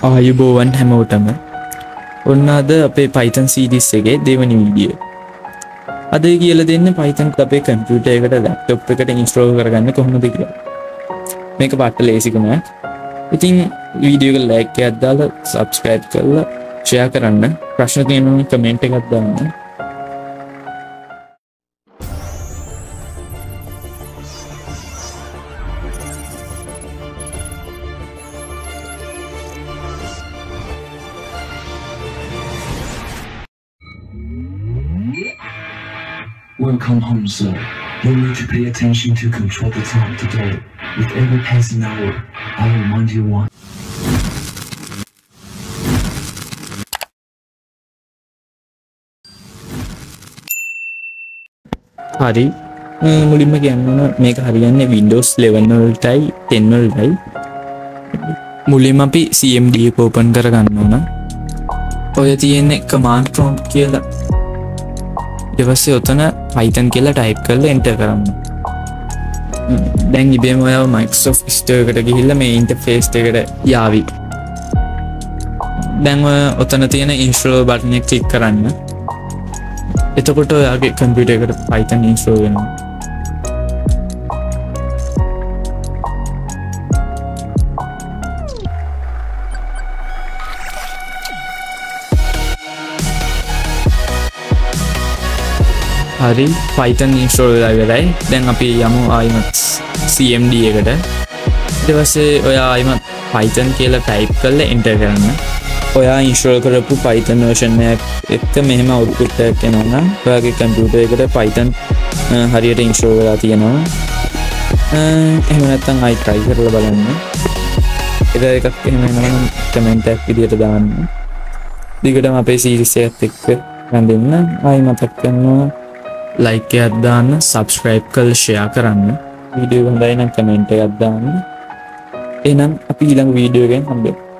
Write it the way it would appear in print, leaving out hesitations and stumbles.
ආයුබෝවන් හැමෝටම ඔන්න අද අපේ Python series එකේ දෙවෙනි වීඩියෝ. අද කියලා දෙන්නේ Python අපේ කම්පියුටර් එකට laptop එකට install කරගන්න කොහොමද කියලා. මේක පාට ලේසිකම. ඉතින් වීඩියෝ එක like එකක් දාලා subscribe කරලා share කරන්න. ප්‍රශ්න තියෙනවා නම් comment එකක් දාන්න. Welcome home, sir. You need to pay attention to control the time today. With every passing hour, I will remind you one. හරි මුලින්ම කියන්න මේක හරියන්නේ Windows 11 වලටයි 10 වලටයි. මුලින්ම අපි CMD එක open කරගන්න ඕන. ඔය තියෙන්නේ command prompt කියලා. ඊට පස්සේ ඔතන Python කියලා type කරලා enter කරන්න. දැන් ඉබේම ඔයාව Microsoft Store එකට ගිහිල්ලා මේ interface එකට යාවි. දැන් ඔතන තියෙන install button එක click කරන්න. එතකොට ඔයාගේ computer එකට Python install වෙනවා. හරි Python install වෙලා ඉවරයි. දැන් අපි යමු ආයිමත් CMD එකට. ඊට පස්සේ ඔයා ආයිමත් Python කියලා type කරලා enter කරන්න. ඔයා install කරපු Python version එක මෙහෙම output එකක් එනවා නම් ඔයාගේ computer එකට Python හරියට install වෙලා තියෙනවා. එහෙම නැත්නම් ආයි try කරලා බලන්න. ඒක එකක් එහෙම වෙනවා comment එකක් විදියට දාන්න. දිගටම අපේ series එකත් එක්ක රැඳෙන්න. ආයි මතක් කරනවා like එකක් දාන්න, subscribe කරලා share කරන්න. වීඩියෝ එක හොඳයි නම් comment එකක් දාන්න. එහෙනම් අපි ඊළඟ වීඩියෝ එකෙන් හම්බෙමු.